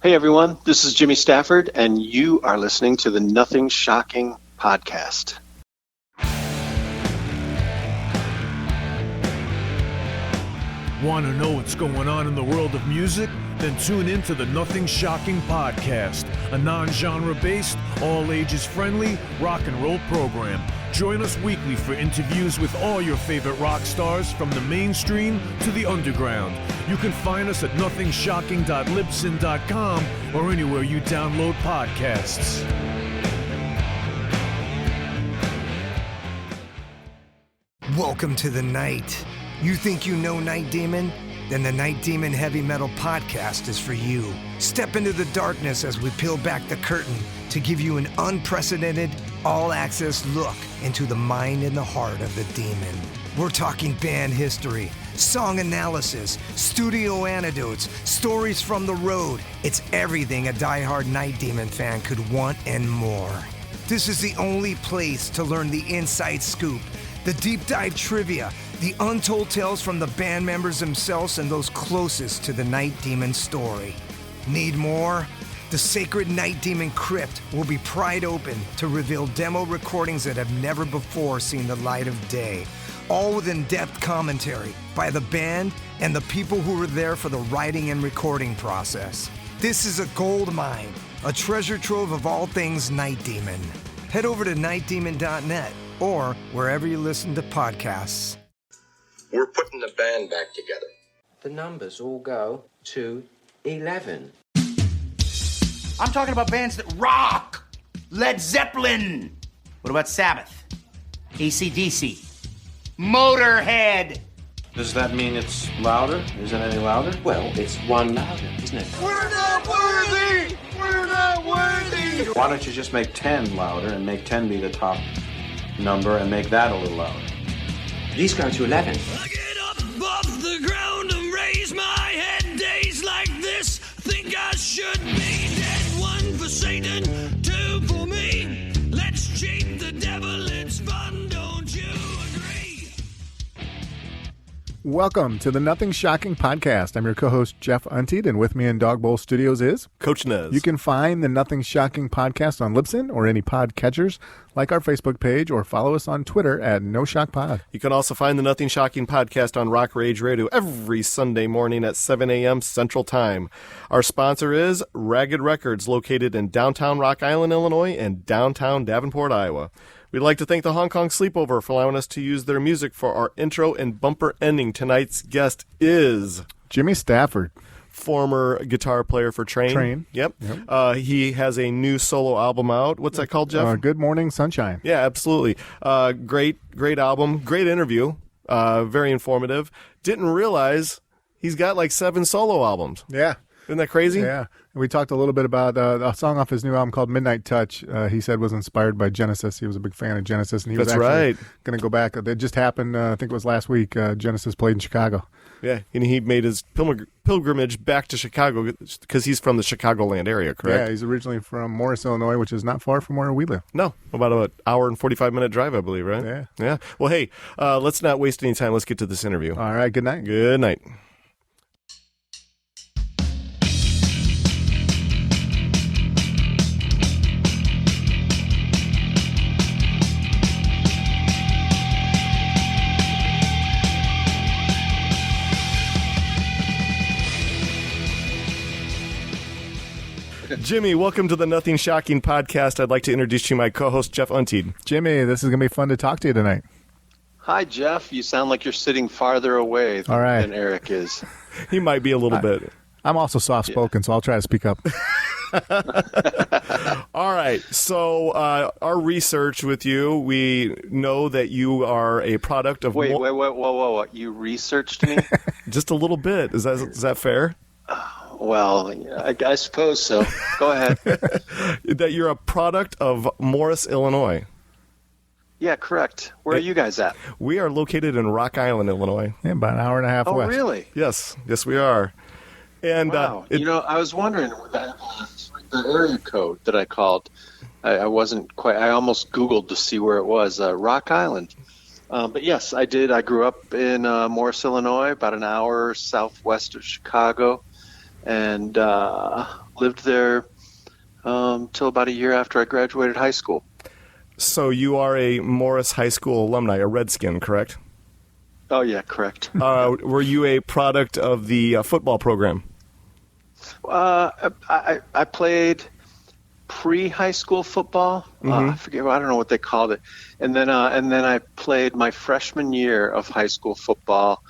Hey everyone, this is Jimmy Stafford, and you are listening to the Nothing Shocking podcast. Want to know what's going on in the world of music? Then tune in to the Nothing Shocking podcast, a non-genre based, all ages friendly rock and roll program. Join us weekly for interviews with all your favorite rock stars from the mainstream to the underground. You can find us at nothingshocking.libsyn.com or anywhere you download podcasts. Welcome to the night. You think you know Night Demon? Then the Night Demon Heavy Metal Podcast is for you. Step into the darkness as we peel back the curtain to give you an unprecedented, all-access look into the mind and the heart of the demon. We're talking band history, song analysis, studio anecdotes, stories from the road. It's everything a diehard Night Demon fan could want and more. This is the only place to learn the inside scoop, the deep dive trivia, the untold tales from the band members themselves and those closest to the Night Demon story. Need more? The sacred Night Demon Crypt will be pried open to reveal demo recordings that have never before seen the light of day, all with in-depth commentary by the band and the people who were there for the writing and recording process. This is a gold mine, a treasure trove of all things Night Demon. Head over to nightdemon.net or wherever you listen to podcasts. We're putting the band back together. The numbers all go to 11. I'm talking about bands that rock. Led Zeppelin. What about Sabbath? AC/DC. Motorhead. Does that mean it's louder? Is it any louder? Well, it's one louder, isn't it? We're not worthy! We're not worthy! Why don't you just make 10 louder and make 10 be the top number and make that a little louder? These go to 11. I get up off the ground and raise my head. Days like this, think I should be dead. One for Satan, two for me. Let's cheat the devil, it's fun, don't you agree? Welcome to the Nothing Shocking podcast. I'm your co-host, Jeff Untied, and with me in Dog Bowl Studios is Coach Nez. You can find the Nothing Shocking podcast on Libsyn or any podcatchers, like our Facebook page, or follow us on Twitter at NoShockPod. You can also find the Nothing Shocking podcast on Rock Rage Radio every Sunday morning at 7 a.m. Central Time. Our sponsor is Ragged Records, located in downtown Rock Island, Illinois, and downtown Davenport, Iowa. We'd like to thank the Hong Kong Sleepover for allowing us to use their music for our intro and bumper ending. Tonight's guest is Jimmy Stafford, former guitar player for Train. Yep. He has a new solo album out. What's that called, Jeff? Good Morning Sunshine. Yeah, absolutely. Great album. Great interview. Very informative. Didn't realize he's got like 7 solo albums. Yeah. Isn't that crazy? Yeah. And we talked a little bit about a song off his new album called Midnight Touch. He said was inspired by Genesis. He was a big fan of Genesis. And he was actually going to go back. It just happened, I think it was last week. Genesis played in Chicago. Yeah, and he made his pilgrimage back to Chicago because he's from the Chicagoland area, correct? Yeah, he's originally from Morris, Illinois, which is not far from where we live. No, about an hour and 45-minute drive, I believe, right? Yeah. Well, hey, let's not waste any time. Let's get to this interview. All right, good night. Good night. Jimmy, welcome to the Nothing Shocking podcast. I'd like to introduce to you my co-host, Jeff Untied. Jimmy, this is going to be fun to talk to you tonight. Hi, Jeff. You sound like you're sitting farther away than Eric is. He might be a little bit. I'm also soft-spoken, so I'll try to speak up. All right. So our research with you, we know that you are a product of... Wait, whoa. You researched me? Just a little bit. Is that fair? Well, I suppose so. Go ahead. That you're a product of Morris, Illinois. Yeah, correct. Where are you guys at? We are located in Rock Island, Illinois. Yeah, about an hour and a half west. Oh, really? Yes, we are. And wow. I was wondering, the area code that I called, I wasn't quite, I almost Googled to see where it was, Rock Island. But yes, I did. I grew up in Morris, Illinois, about an hour southwest of Chicago. And lived there till about a year after I graduated high school. So you are a Morris High School alumni, a Redskin, correct? Oh, yeah, correct. Were you a product of the football program? I played pre-high school football. I forget. I don't know what they called it. And then I played my freshman year of high school football.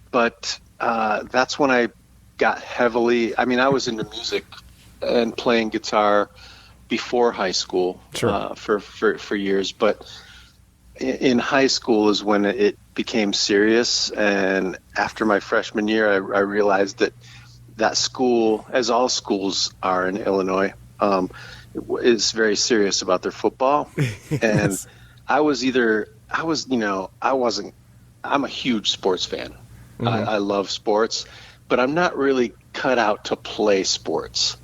But that's when I got heavily. I mean, I was into music and playing guitar before high school for years. But in high school is when it became serious. And after my freshman year, I realized that school, as all schools are in Illinois, is very serious about their football. And I'm a huge sports fan. I love sports, but I'm not really cut out to play sports.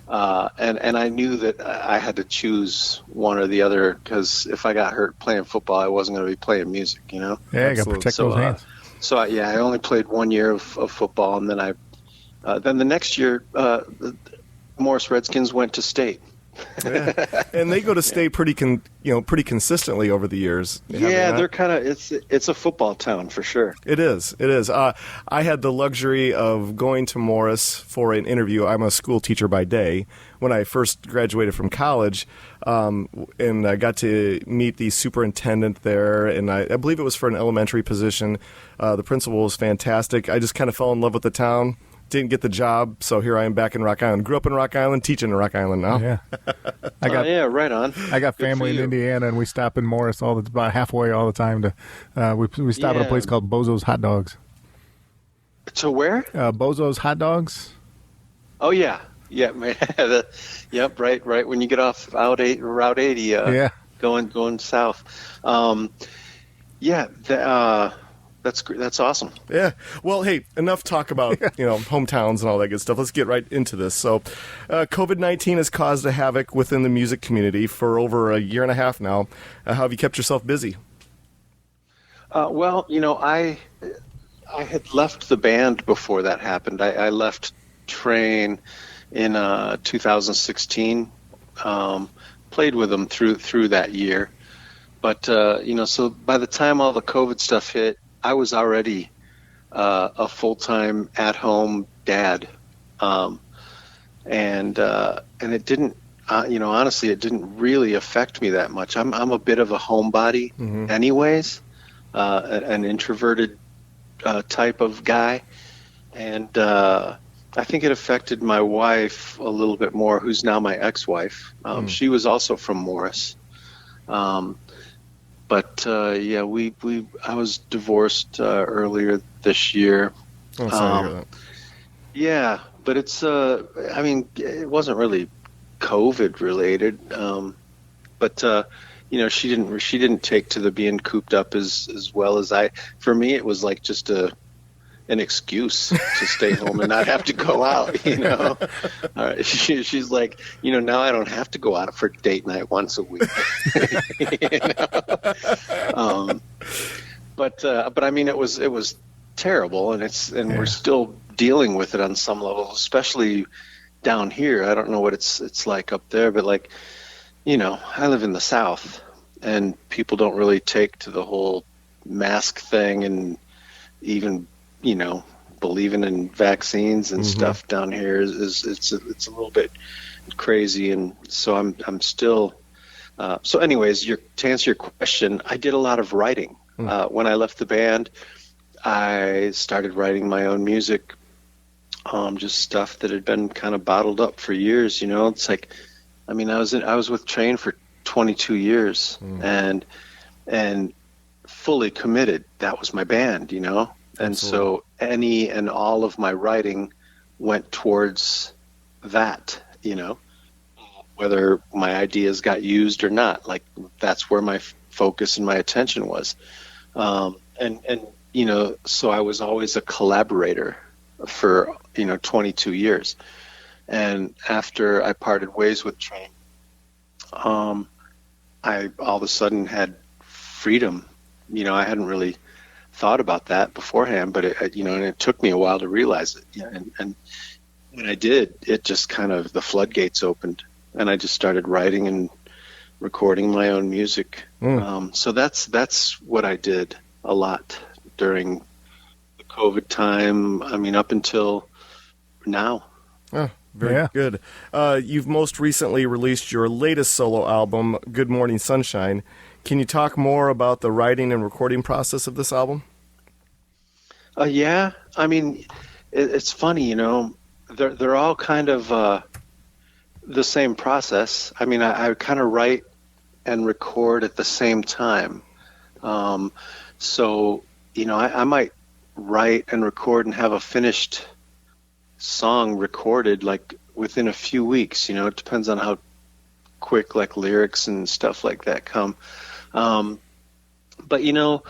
And I knew that I had to choose one or the other, because if I got hurt playing football, I wasn't going to be playing music, you know? Yeah, you got to protect those hands. I only played 1 year of football, and then then the next year, the Morris Redskins went to state. Yeah. And they go to state pretty consistently over the years. Yeah, they're kind of it's a football town for sure. It is. I had the luxury of going to Morris for an interview. I'm a school teacher by day. When I first graduated from college, and I got to meet the superintendent there, and I believe it was for an elementary position. The principal was fantastic. I just kind of fell in love with the town. Didn't get the job, so here I am back in Rock Island. Grew up in Rock Island, teaching in Rock Island now. Yeah, right on. I got family in Indiana, and we stop in Morris about halfway all the time. We stop at a place called Bozo's Hot Dogs. To where? Bozo's Hot Dogs. Oh yeah, man. Yep, right. When you get off Route 80, going south. That's awesome. Yeah. Well, hey, enough talk about hometowns and all that good stuff. Let's get right into this. So, COVID-19 has caused a havoc within the music community for over a year and a half now. How have you kept yourself busy? I had left the band before that happened. I left Train in 2016. Played with them through that year, but so by the time all the COVID stuff hit, I was already a full-time at-home dad, and it didn't, honestly, it didn't really affect me that much. I'm a bit of a homebody, anyways, an introverted type of guy, and I think it affected my wife a little bit more, who's now my ex-wife. She was also from Morris. But I was divorced earlier this year. Oh, sorry to hear that. Yeah, but it's it wasn't really COVID related. But she didn't take to the being cooped up as well as I. For me, it was like just an excuse to stay home and not have to go out, She's like, now I don't have to go out for date night once a week. But I mean, it was terrible, and we're still dealing with it on some level, especially down here. I don't know what it's like up there, but I live in the South, and people don't really take to the whole mask thing, and even believing in vaccines and stuff down here is it's a little bit crazy, and so I'm still. So, anyways, to answer your question, I did a lot of writing. When I left the band, I started writing my own music, just stuff that had been kind of bottled up for years. It's like, I mean, I was with Train for 22 years, and fully committed. That was my band, And so any and all of my writing went towards that, whether my ideas got used or not. Like, that's where my focus and my attention was. So I was always a collaborator for, 22 years. And after I parted ways with Train, I all of a sudden had freedom. I hadn't really thought about that beforehand, but it took me a while to realize it. And when I did, it just kind of, the floodgates opened, and I just started writing and recording my own music. So that's what I did a lot during the COVID time. I mean, up until now. Oh, very good. You've most recently released your latest solo album, Good Morning Sunshine. Can you talk more about the writing and recording process of this album? Yeah. I mean, it's funny, you know, they're all kind of the same process. I mean, I kind of write and record at the same time. So, you know, I might write and record and have a finished song recorded like within a few weeks. You know, it depends on how quick like lyrics and stuff like that come. But, you know,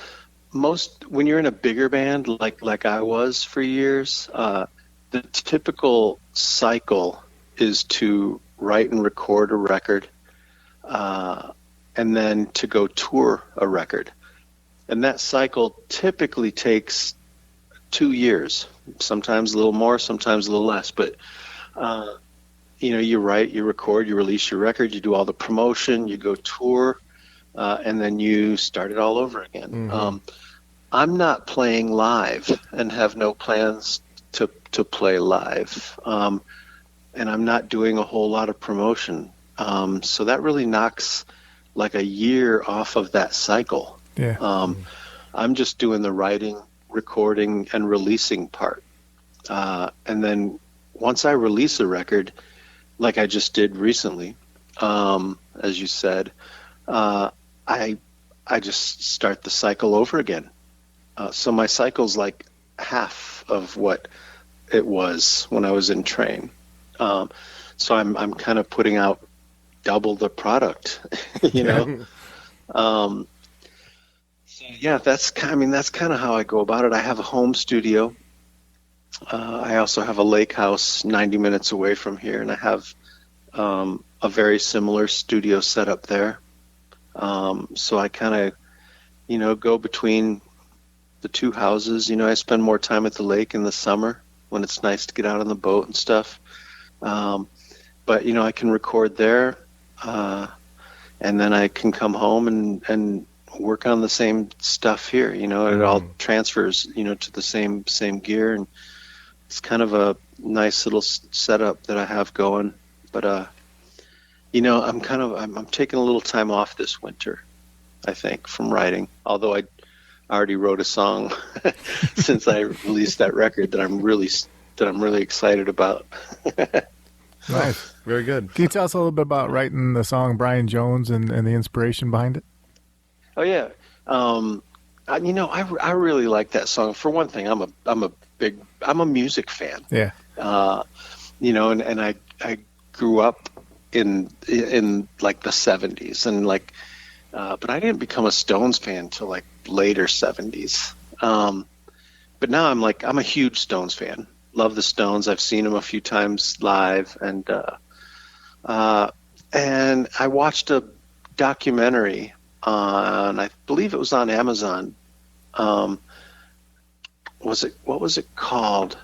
when you're in a bigger band like I was for years, the typical cycle is to write and record a record, and then to go tour a record. And that cycle typically takes 2 years, sometimes a little more, sometimes a little less. But, you know, you write, you record, you release your record, you do all the promotion, you go tour, and then you start it all over again. I'm not playing live and have no plans to play live. And I'm not doing a whole lot of promotion. So that really knocks like a year off of that cycle. Yeah. I'm just doing the writing, recording, and releasing part. And then once I release a record, like I just did recently, as you said, I just start the cycle over again. So my cycle's like half of what it was when I was in train. So I'm kind of putting out double the product, you know? So yeah, that's kind of how I go about it. I have a home studio. I also have a lake house 90 minutes away from here, and I have a very similar studio set up there. So I kind of, you know, go between the two houses. You know, I spend more time at the lake in the summer when it's nice to get out on the boat and stuff. But, you know, I can record there, and then I can come home and work on the same stuff here. You know, it all transfers, you know, to the same gear, and it's kind of a nice little setup that I have going. But, you know, I'm taking a little time off this winter, I think, from writing, although I already wrote a song since I released that record that I'm really excited about. Nice. Very good. Can you tell us a little bit about writing the song Brian Jones and the inspiration behind it? Oh yeah. You know, I really like that song. For one thing, I'm a music fan. Yeah. You know, and I grew up in like the 70s, and like, but I didn't become a Stones fan till like later 70s. But now I'm a huge Stones fan. Love the Stones. I've seen them a few times live, and I watched a documentary on, I believe it was on Amazon. What was it called?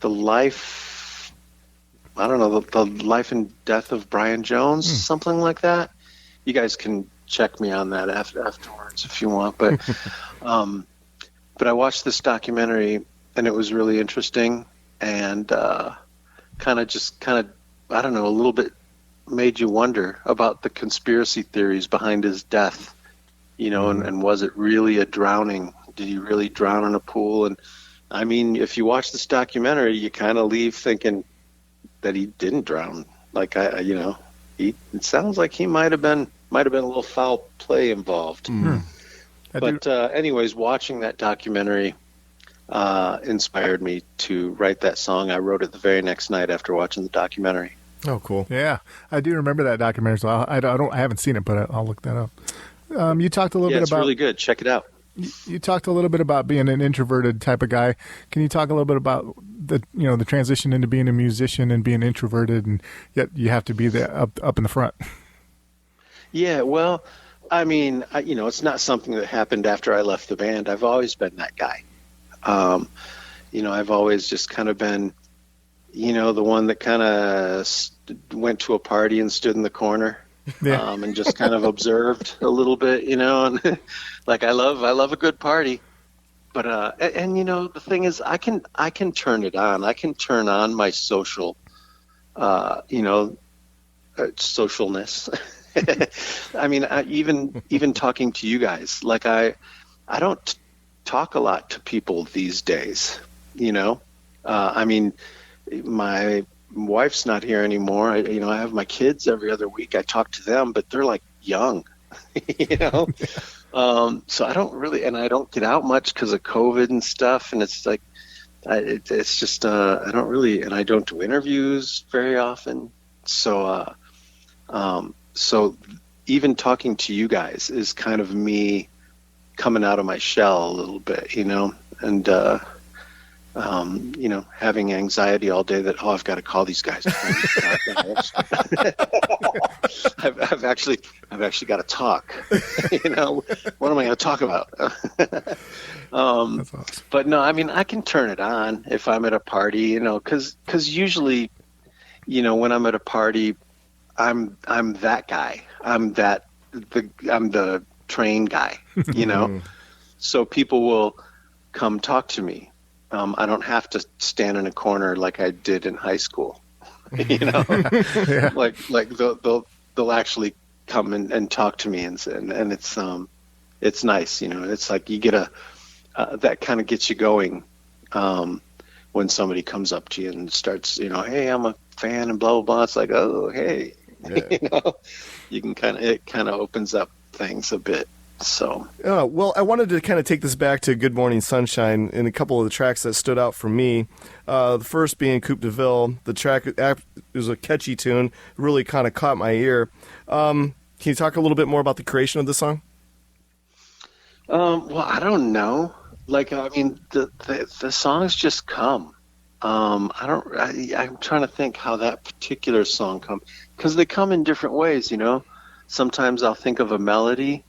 The Life and Death of Brian Jones, something like that. You guys can check me on that afterwards if you want. But but I watched this documentary, and it was really interesting, and kind of I don't know, a little bit made you wonder about the conspiracy theories behind his death, you know, and was it really a drowning? Did he really drown in a pool? And I mean, if you watch this documentary, you kind of leave thinking that he didn't drown. Like, it sounds like he might have been a little foul play involved. But anyways, watching that documentary inspired me to write that song. I wrote it the very next night after watching the documentary. Oh, cool. Yeah, I do remember that documentary. So I haven't seen it, but I'll look that up. You talked a little bit about. It's really good. Check it out. You talked a little bit about being an introverted type of guy. Can you talk a little bit about the transition into being a musician and being introverted, and yet you have to be there up in the front? Yeah, well, I mean, it's not something that happened after I left the band. I've always been that guy. I've always just kind of been, the one that kind of went to a party and stood in the corner, and just kind of observed a little bit, and like I love a good party, but and the thing is, I can turn it on. I can turn on my social, socialness. I mean, even talking to you guys, like I don't talk a lot to people these days, I mean, my wife's not here anymore. I have my kids every other week. I talk to them, but they're like young, so I don't really, and I don't get out much because of COVID and stuff. And it's like, it's just, I don't really, and I don't do interviews very often. So, so even talking to you guys is kind of me coming out of my shell a little bit, and, having anxiety all day that, I've got to call these guys. I've actually got to talk. What am I going to talk about? That's awesome. But no, I mean, I can turn it on if I'm at a party, because usually, when I'm at a party, I'm that guy. I'm the train guy, So people will come talk to me. I don't have to stand in a corner like I did in high school, Yeah. like they'll actually come and talk to me, and it's nice, it's like you get that kind of gets you going, when somebody comes up to you and starts, hey, I'm a fan and blah, blah, blah. It's like, oh, hey, you can it kind of opens up things a bit. So, well, I wanted to kind of take this back to Good Morning Sunshine in a couple of the tracks that stood out for me. The first being Coupe DeVille. The track was a catchy tune, really kind of caught my ear. Can you talk a little bit more about the creation of the song? Well, I don't know. Like, I mean, the songs just come. I'm trying to think how that particular song comes, because they come in different ways, Sometimes I'll think of a melody.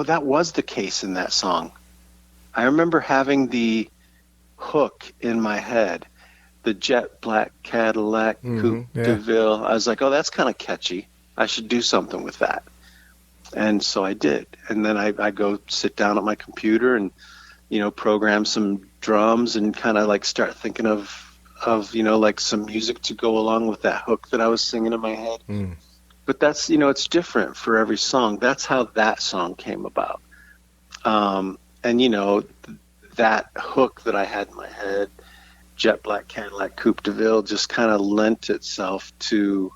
That was the case in that song. I remember having the hook in my head, the jet black Cadillac Coupe DeVille. I was like, that's kind of catchy. I should do something with that. And so I did. And then I go sit down at my computer and, program some drums and kind of like start thinking of like some music to go along with that hook that I was singing in my head. But that's, it's different for every song. That's how that song came about. And, that hook that I had in my head, jet black Cadillac Coupe DeVille, just kind of lent itself to,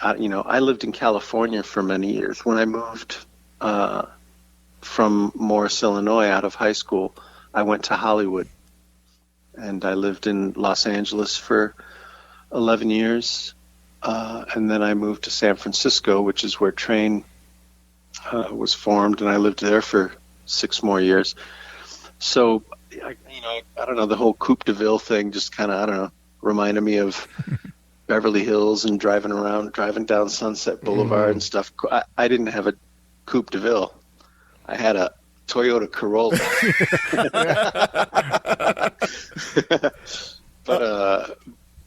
I lived in California for many years. When I moved from Morris, Illinois, out of high school, I went to Hollywood. And I lived in Los Angeles for 11 years. And then I moved to San Francisco, which is where Train was formed, and I lived there for 6 more years. So, I don't know, the whole Coupe DeVille thing just kind of, reminded me of Beverly Hills and driving down Sunset Boulevard and stuff. I didn't have a Coupe DeVille. I had a Toyota Corolla.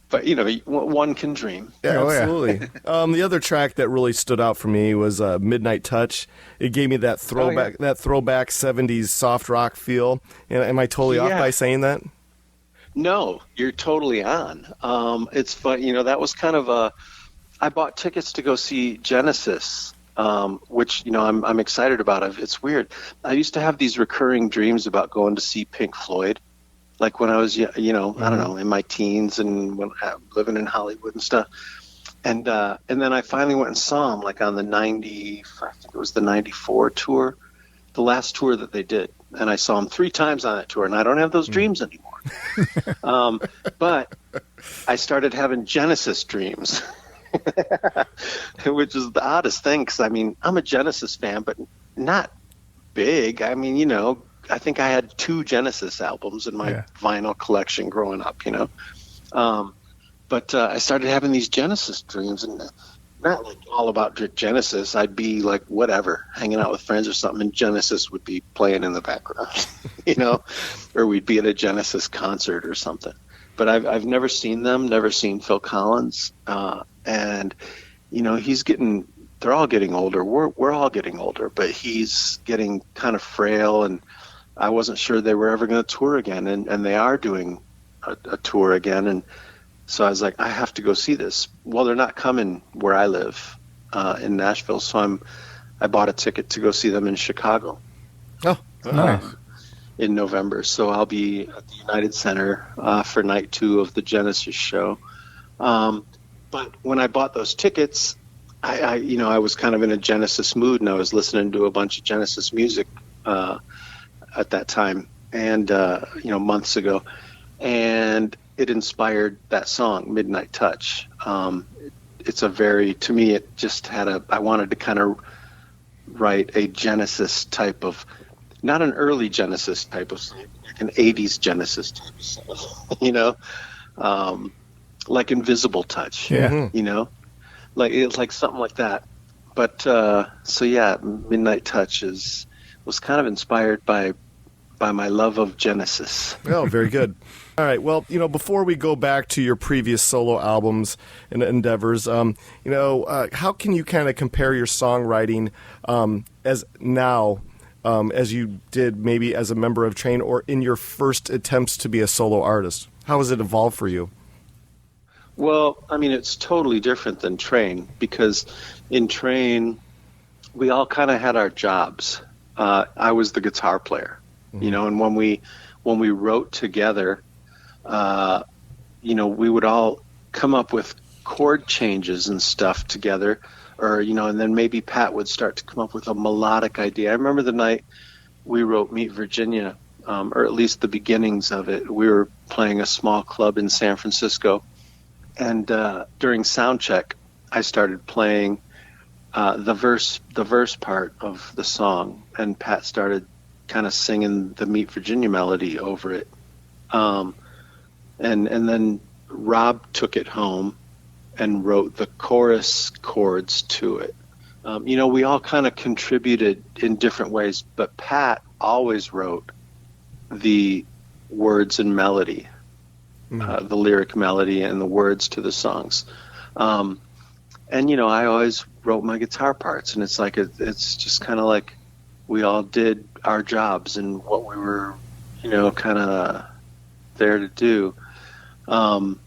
But one can dream. Yeah, absolutely. The other track that really stood out for me was "Midnight Touch." It gave me that throwback 70s soft rock feel. Am I totally off by saying that? No, you're totally on. It's fun. That was kind of I bought tickets to go see Genesis, which I'm excited about. It's weird. I used to have these recurring dreams about going to see Pink Floyd. Like when I was, I don't know, in my teens and when living in Hollywood and stuff. And then I finally went and saw them like on the I think it was the 94 tour, the last tour that they did. And I saw them 3 times on that tour, and I don't have those dreams anymore. But I started having Genesis dreams, which is the oddest thing because, I mean, I'm a Genesis fan, but not big. I mean, I think I had 2 Genesis albums in my vinyl collection growing up, But I started having these Genesis dreams, and not like all about Genesis. I'd be like whatever, hanging out with friends or something, and Genesis would be playing in the background, or we'd be at a Genesis concert or something. but I've never seen them, never seen Phil Collins, and they're all getting older. We're all getting older, but he's getting kind of frail, and I wasn't sure they were ever going to tour again, and they are doing a tour again, and so I was like, I have to go see this. Well, they're not coming where I live in Nashville, so I bought a ticket to go see them in Chicago. Oh, nice. In November, so I'll be at the United Center for night 2 of the Genesis show. But when I bought those tickets, I was kind of in a Genesis mood, and I was listening to a bunch of Genesis music at that time, and months ago, and it inspired that song, Midnight Touch. It's to me, it just I wanted to kind of write a Genesis type of, not an early Genesis type of song, like an 80s Genesis type of song, like Invisible Touch, like it's like something like that. But so yeah, Midnight Touch was kind of inspired by my love of Genesis. Oh, very good. All right. Well, before we go back to your previous solo albums and endeavors, how can you kind of compare your songwriting as now as you did maybe as a member of Train or in your first attempts to be a solo artist? How has it evolved for you? Well, I mean, it's totally different than Train, because in Train, we all kind of had our jobs. I was the guitar player, and when we wrote together, we would all come up with chord changes and stuff together, or, and then maybe Pat would start to come up with a melodic idea. I remember the night we wrote Meet Virginia, or at least the beginnings of it. We were playing a small club in San Francisco, and during sound check, I started playing the verse part of the song, and Pat started kind of singing the Meet Virginia melody over it. And then Rob took it home and wrote the chorus chords to it. We all kind of contributed in different ways, but Pat always wrote the words and melody, the lyric melody and the words to the songs. And, I always wrote my guitar parts, and it's like, it's just kind of like we all did our jobs and what we were, kind of there to do. But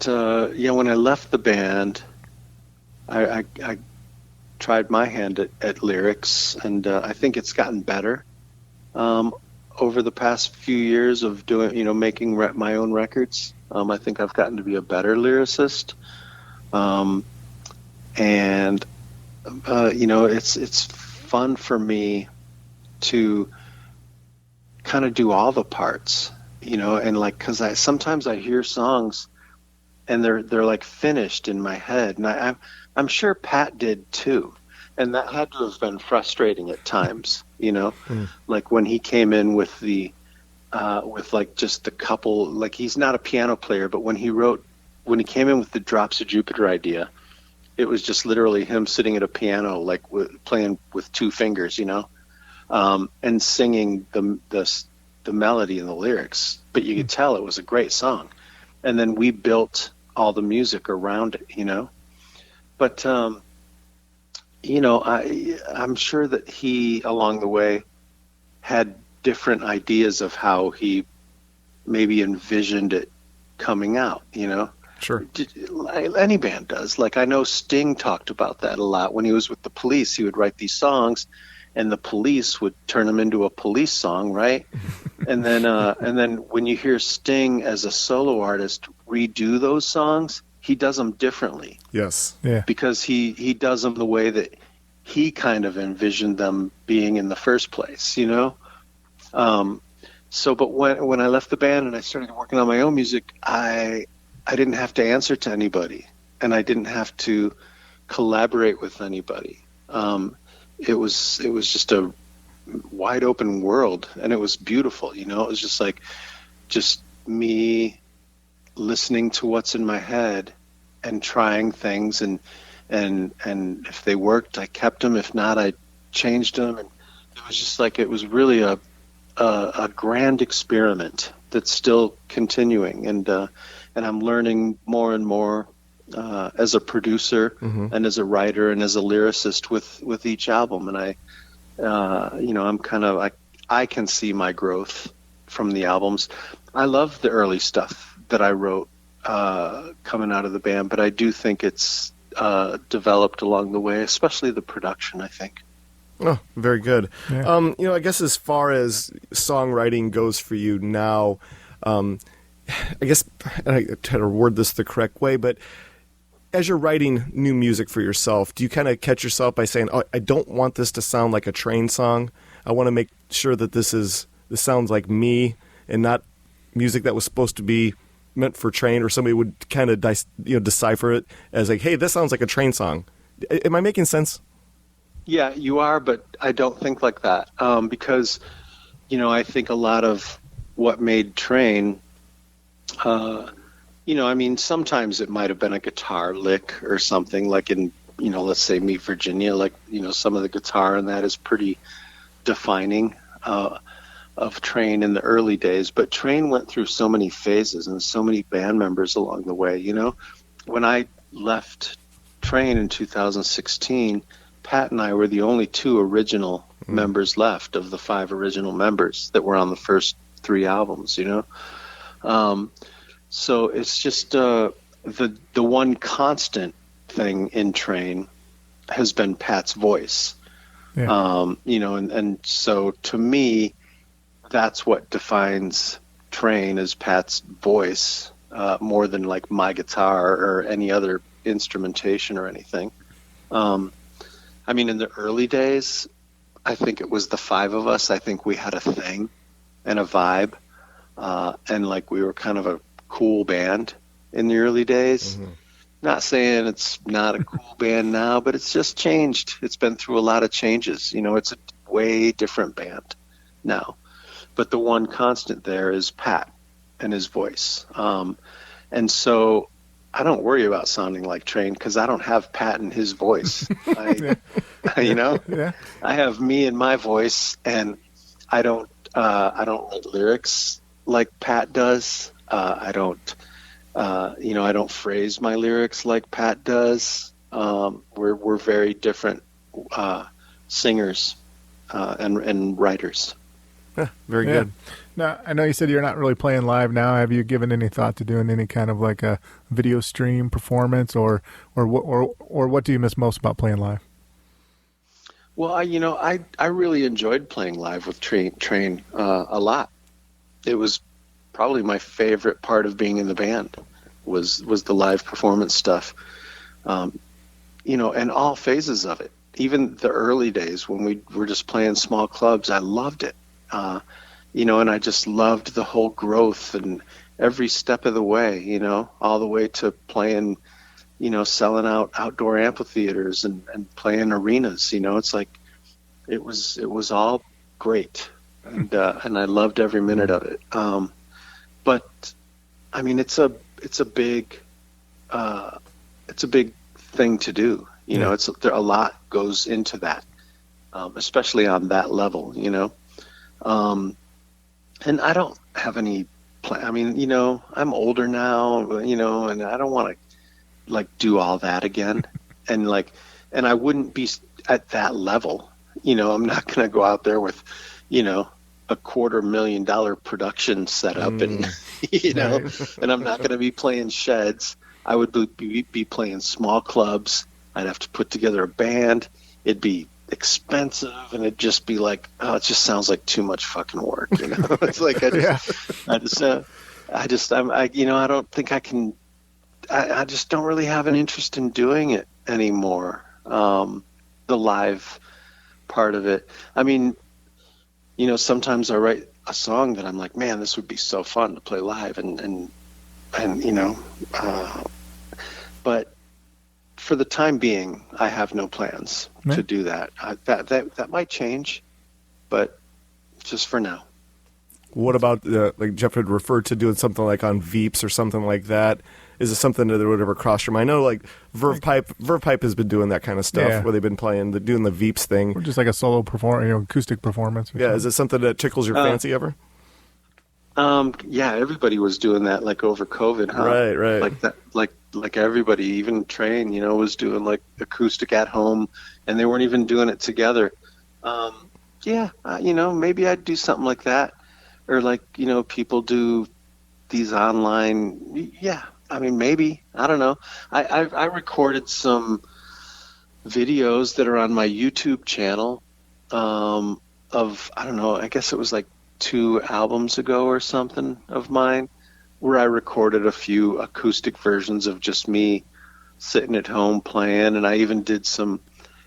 when I left the band, I tried my hand at lyrics, and I think it's gotten better over the past few years of doing, making my own records. I think I've gotten to be a better lyricist, and it's fun for me to kind of do all the parts, and like, because sometimes I hear songs and they're like finished in my head, and I'm sure Pat did too, and that had to have been frustrating at times, like when he came in with the with like just the couple, like he's not a piano player, but when he came in with the Drops of Jupiter idea, it was just literally him sitting at a piano, like playing with 2 fingers, and singing the melody and the lyrics, but you could tell it was a great song. And then we built all the music around it, But, I'm sure that he, along the way, had different ideas of how he maybe envisioned it coming out, Sure. Any band does. Like, I know Sting talked about that a lot. When he was with the Police, he would write these songs, and the Police would turn them into a Police song, right? and then when you hear Sting as a solo artist redo those songs, he does them differently. Yes. Yeah. Because he does them the way that he kind of envisioned them being in the first place, But when I left the band and I started working on my own music, I didn't have to answer to anybody, and I didn't have to collaborate with anybody. It was just a wide open world, and it was beautiful. It was just me listening to what's in my head and trying things, and if they worked, I kept them. If not, I changed them. And it was just like, it was really a grand experiment. that's still continuing, and I'm learning more and more as a producer and as a writer and as a lyricist with each album. And I'm kind of I can see my growth from the albums. I love the early stuff that I wrote coming out of the band, but I do think it's developed along the way, especially the production, I think. Oh, very good. Yeah. I guess as far as songwriting goes for you now, I guess, and I try to word this the correct way, but as you're writing new music for yourself, do you kind of catch yourself by saying, "Oh, I don't want this to sound like a Train song. I want to make sure that this sounds like me and not music that was supposed to be meant for Train," or somebody would kind of decipher it as like, "Hey, this sounds like a Train song." Am I making sense? Yeah, you are, but I don't think like that because, I think a lot of what made Train, sometimes it might have been a guitar lick or something like in, let's say Meet Virginia, like, some of the guitar in that is pretty defining of Train in the early days. But Train went through so many phases and so many band members along the way. When I left Train in 2016, Pat and I were the only 2 original members left of the 5 original members that were on the first 3 albums, so it's just the one constant thing in Train has been Pat's voice. Yeah. And so to me, that's what defines Train as Pat's voice, more than like my guitar or any other instrumentation or anything. In the early days, I think it was the 5 of us. I think we had a thing and a vibe, and like we were kind of a cool band in the early days. Not saying it's not a cool band now, but it's just changed. It's been through a lot of changes. It's a way different band now. But the one constant there is Pat and his voice. And so I don't worry about sounding like Train because I don't have Pat and his voice. I have me and my voice, and I don't write lyrics like Pat does. I don't phrase my lyrics like Pat does. We're very different singers and writers. Very good. Now, I know you said you're not really playing live now. Have you given any thought to doing any kind of like a video stream performance, or what do you miss most about playing live? Well, I really enjoyed playing live with Train a lot. It was probably my favorite part of being in the band was the live performance stuff. And all phases of it. Even the early days when we were just playing small clubs, I loved it. And I just loved the whole growth and every step of the way, all the way to playing, selling out outdoor amphitheaters and playing arenas. It's like it was all great, and I loved every minute of it. But it's a big thing to do. A lot goes into that, especially on that level. And I don't have any plan. I'm older now, and I don't want to do all that again. And I wouldn't be at that level. I'm not going to go out there with, a $250,000 production setup and, and I'm not going to be playing sheds. I would be playing small clubs. I'd have to put together a band. It'd be expensive, and it'd just be like, oh, it just sounds like too much fucking work. It's like I don't think I can. I just don't really have an interest in doing it anymore. The live part of it. Sometimes I write a song that I'm like, man, this would be so fun to play live, but for the time being, I have no plans to do that. That might change, but just for now. What about, like Jeff had referred to doing something like on Veeps or something like that? Is it something that would ever cross your mind? I know, like Verve Pipe has been doing that kind of stuff where they've been doing the Veeps thing, or just like a solo acoustic performance. Yeah, is it something that tickles your fancy ever? Yeah, everybody was doing that, like over COVID, huh? Right. Like that, like everybody, even Train, was doing like acoustic at home, and they weren't even doing it together. Yeah, maybe I'd do something like that, or like people do these online. Yeah, I mean, maybe, I don't know. I recorded some videos that are on my YouTube channel, of, I don't know, I guess it was like 2 albums ago or something of mine, where I recorded a few acoustic versions of just me sitting at home playing, and I even did some,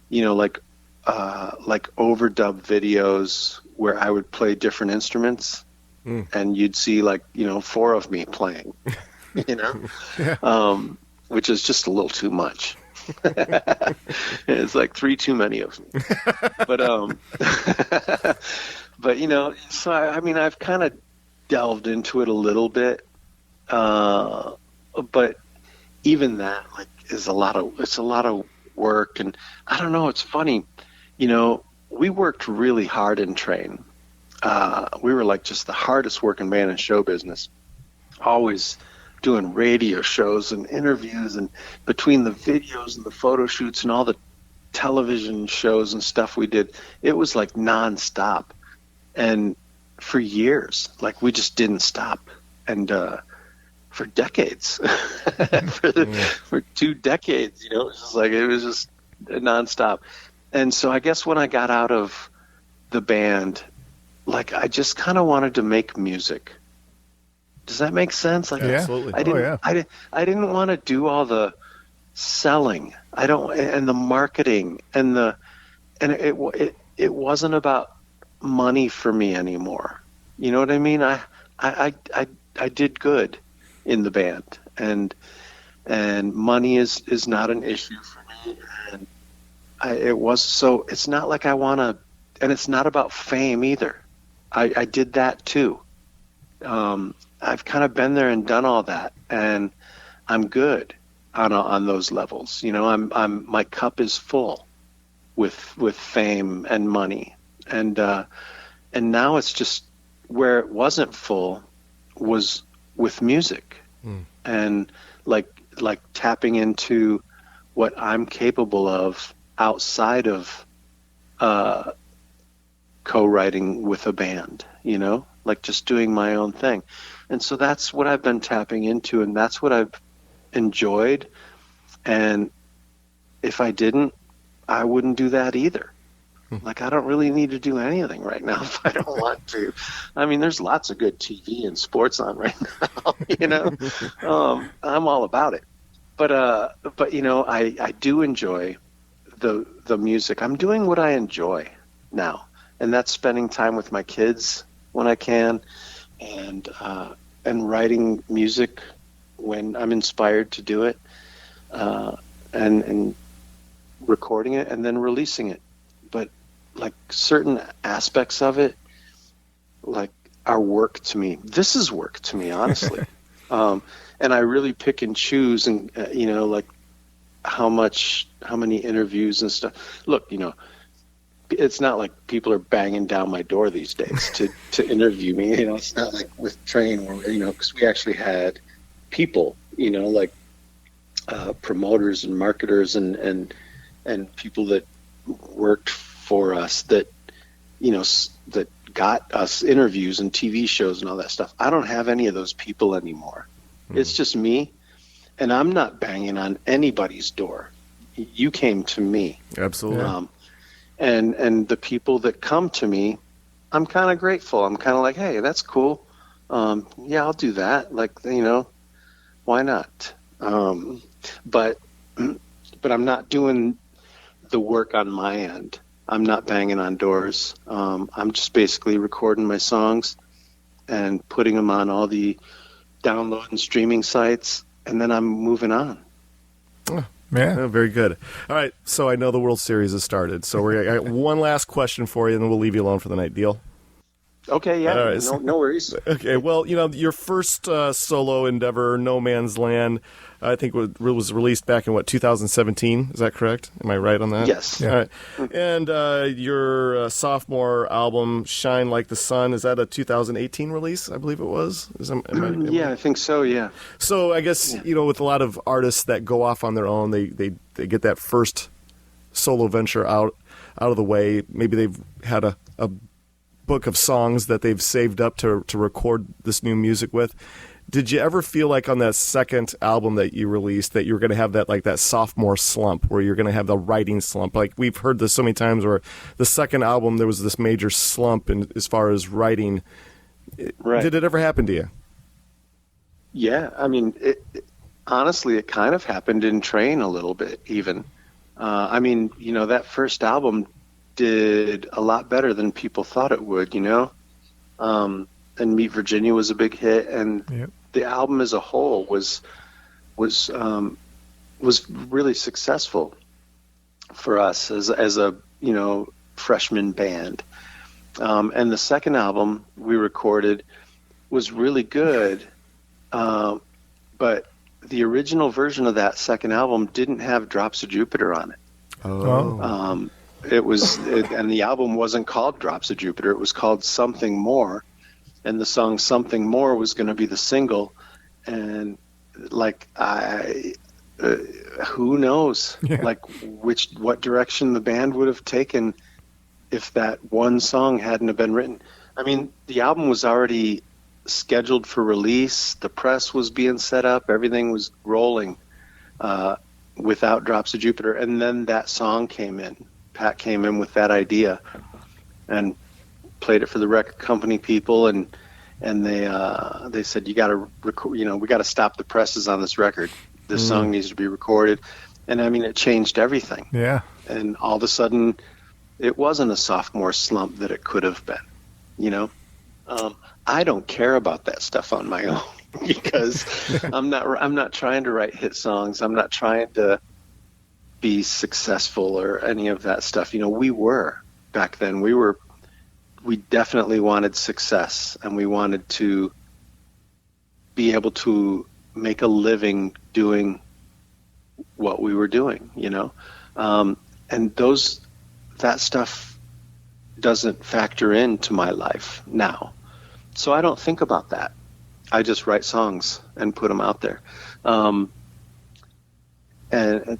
like overdub videos where I would play different instruments, and you'd see like 4 of me playing, Yeah. Which is just a little too much. It's like 3 too many of me. But so I mean, I've kind of delved into it a little bit, but even that is a lot of work, and I don't know. It's funny, we worked really hard in Train. We were like just the hardest working band in show business, always doing radio shows and interviews, and between the videos and the photo shoots and all the television shows and stuff we did, it was like nonstop. And for years, like we just didn't stop. And for decades, for 2 decades, it was just nonstop. And so I guess when I got out of the band, like I just kind of wanted to make music. Does that make sense? Like, absolutely. I didn't want to do all the selling. And the marketing and it wasn't about money for me anymore. You know what I mean? I did good in the band, and money is not an issue for me. And it's not like I want to, and it's not about fame either. I did that too. I've kind of been there and done all that, and I'm good on those levels. My cup is full with fame and money, and now it's just where it wasn't full was with music, and like tapping into what I'm capable of outside of co-writing with a band, like just doing my own thing. And so that's what I've been tapping into, and that's what I've enjoyed. And if I didn't, I wouldn't do that either. Like, I don't really need to do anything right now if I don't want to. I mean, there's lots of good TV and sports on right now, I'm all about it. But I do enjoy the music. I'm doing what I enjoy now, and that's spending time with my kids when I can, and writing music when I'm inspired to do it, and recording it and then releasing it. But like certain aspects of it, like, are work to me. This is work to me, honestly. And I really pick and choose, and like how many interviews and stuff. Look, it's not like people are banging down my door these days to interview me. It's not like with Train, where, because we actually had people, like promoters and marketers and people that worked for us that, that got us interviews and TV shows and all that stuff. I don't have any of those people anymore. It's just me, and I'm not banging on anybody's door. You came to me. Absolutely. And the people that come to me, I'm kind of grateful. I'm kind of like, hey, that's cool. Yeah, I'll do that. Like, why not? But I'm not doing the work on my end. I'm not banging on doors. I'm just basically recording my songs and putting them on all the download and streaming sites, and then I'm moving on. Yeah, very good. All right, so I know the World Series has started, so I got one last question for you, and then we'll leave you alone for the night. Deal? Okay, yeah, right. No worries. Okay, well, your first solo endeavor, No Man's Land, I think was released back in, 2017? Is that correct? Am I right on that? Yes. Yeah. All right. And your sophomore album, Shine Like the Sun, is that a 2018 release, I believe it was? I think so, yeah. So I guess, with a lot of artists that go off on their own, they get that first solo venture out of the way. Maybe they've had a book of songs that they've saved up to record this new music with. Did you ever feel like on that second album that you released that you were going to have that sophomore slump where you're going to have the writing slump? Like we've heard this so many times where the second album there was this major slump as far as writing. Right. Did it ever happen to you? Yeah, I mean, honestly, it kind of happened in Train a little bit even. That first album did a lot better than people thought it would, and Meet Virginia was a big hit, and the album as a whole was really successful for us as a freshman band. And the second album we recorded was really good, but the original version of that second album didn't have Drops of Jupiter on it. Oh. And the album wasn't called Drops of Jupiter. It was called Something More. And the song Something More was going to be the single. And who knows, what direction the band would have taken if that one song hadn't have been written. I mean, the album was already scheduled for release. The press was being set up. Everything was rolling without Drops of Jupiter. And then that song came in. Pat came in with that idea and played it for the record company people, and they said, you got to record, we got to stop the presses on this record. This song needs to be recorded. And I mean, it changed everything. Yeah. And all of a sudden it wasn't a sophomore slump that it could have been, I don't care about that stuff on my own because I'm not trying to write hit songs. I'm not trying to be successful or any of that stuff. We were back then. We definitely wanted success, and we wanted to be able to make a living doing what we were doing, and that stuff doesn't factor into my life now. So I don't think about that. I just write songs and put them out there. And I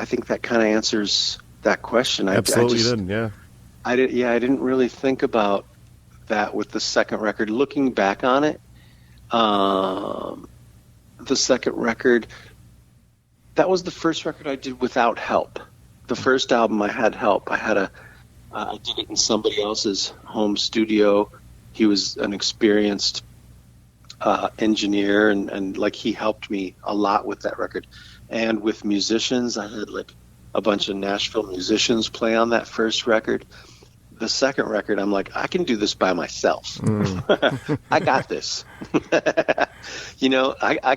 think that kind of answers that question. Absolutely didn't, yeah. I didn't really think about that with the second record. Looking back on it, the second record, that was the first record I did without help. The first album I had help. I did it in somebody else's home studio. He was an experienced engineer, and he helped me a lot with that record. And with musicians, I had a bunch of Nashville musicians play on that first record. The second record, I'm like, I can do this by myself. I got this. I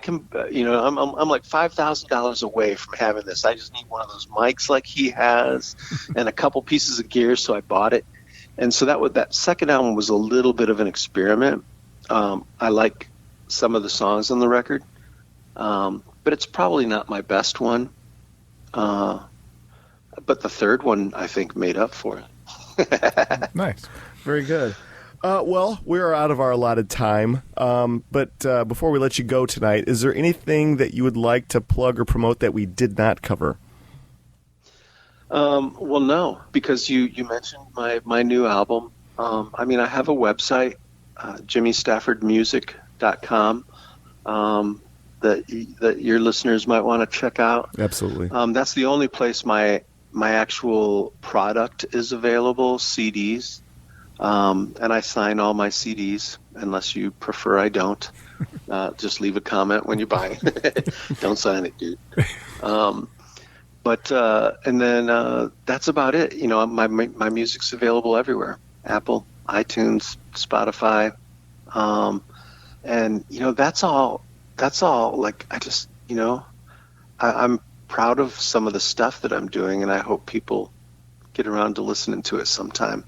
can, I'm like $5,000 away from having this. I just need one of those mics like he has and a couple pieces of gear. So I bought it. And so that second album was a little bit of an experiment. I like some of the songs on the record, but it's probably not my best one. But the third one, I think, made up for it. Nice. Very good. Well, we are out of our allotted time, but before we let you go tonight, is there anything that you would like to plug or promote that we did not cover? Well, no, because you mentioned my new album. I have a website, jimmystaffordmusic.com, that your listeners might want to check out. Absolutely. That's the only place my actual product is available, CDs. And I sign all my CDs, unless you prefer I don't. Just leave a comment when you buy it. Don't sign it, dude. And then that's about it. My music's available everywhere. Apple, iTunes, Spotify. And that's all. I'm proud of some of the stuff that I'm doing, and I hope people get around to listening to it sometime.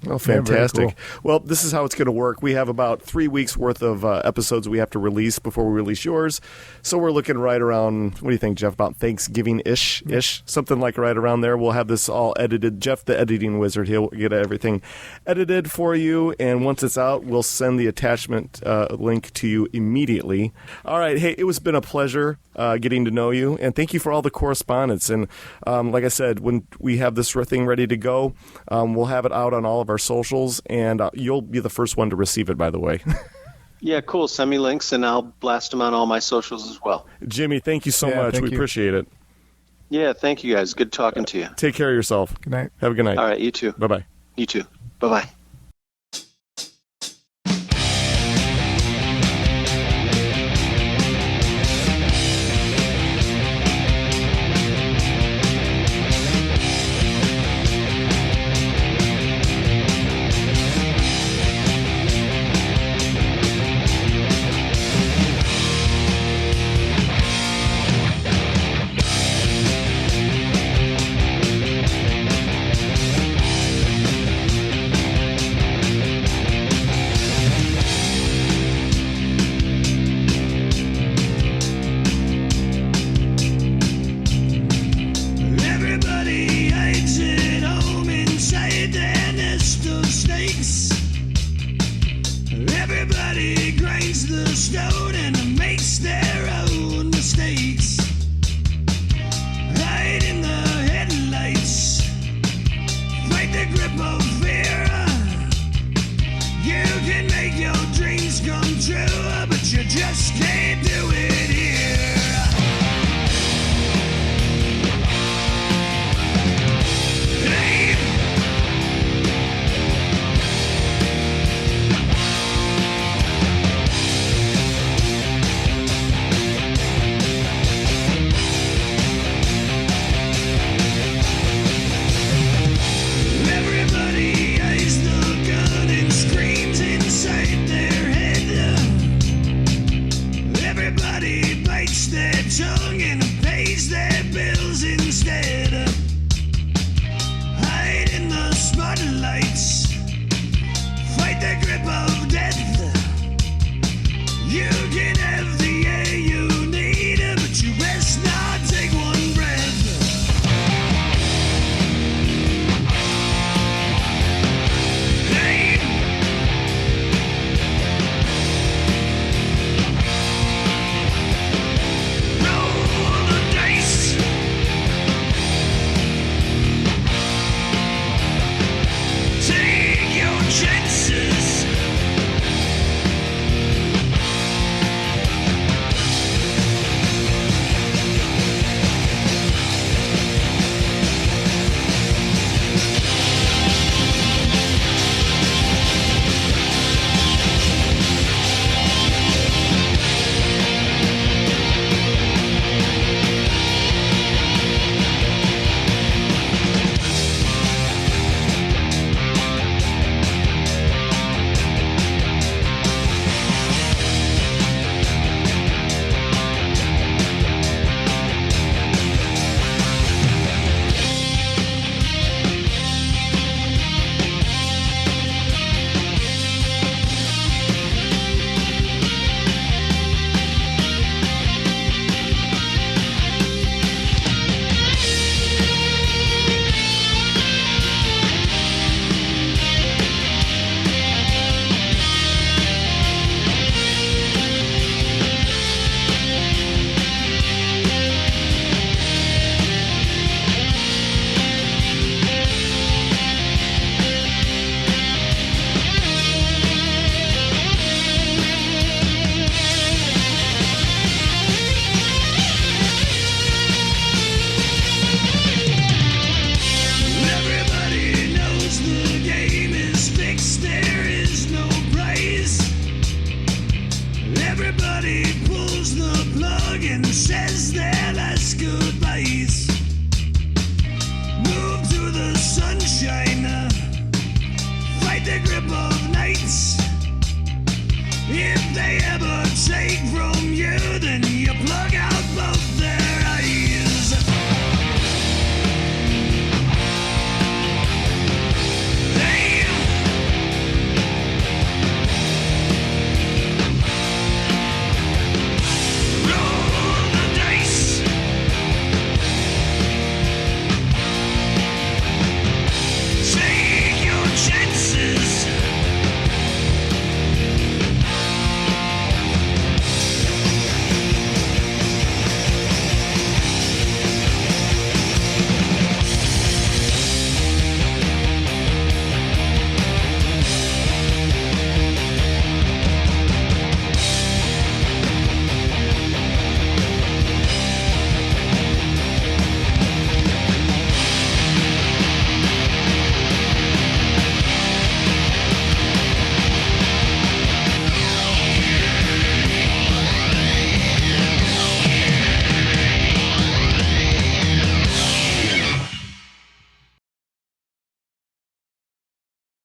Oh, fantastic. Yeah, cool. Well, this is how it's going to work. We have about 3 weeks worth of episodes we have to release before we release yours. So we're looking right around, what do you think, Jeff, about Thanksgiving-ish? Something like right around there. We'll have this all edited. Jeff, the editing wizard, he'll get everything edited for you. And once it's out, we'll send the attachment link to you immediately. All right. Hey, it was been a pleasure getting to know you. And thank you for all the correspondence. And like I said, when we have this thing ready to go, we'll have it out on all of our socials, and you'll be the first one to receive it, by the way. Yeah, cool. Send me links, and I'll blast them on all my socials as well. Jimmy, thank you so much. We appreciate it. Yeah, thank you, guys. Good talking to you. Take care of yourself. Good night. Have a good night. All right, you too. Bye-bye. You too. Bye-bye. If they ever take from you, then you plug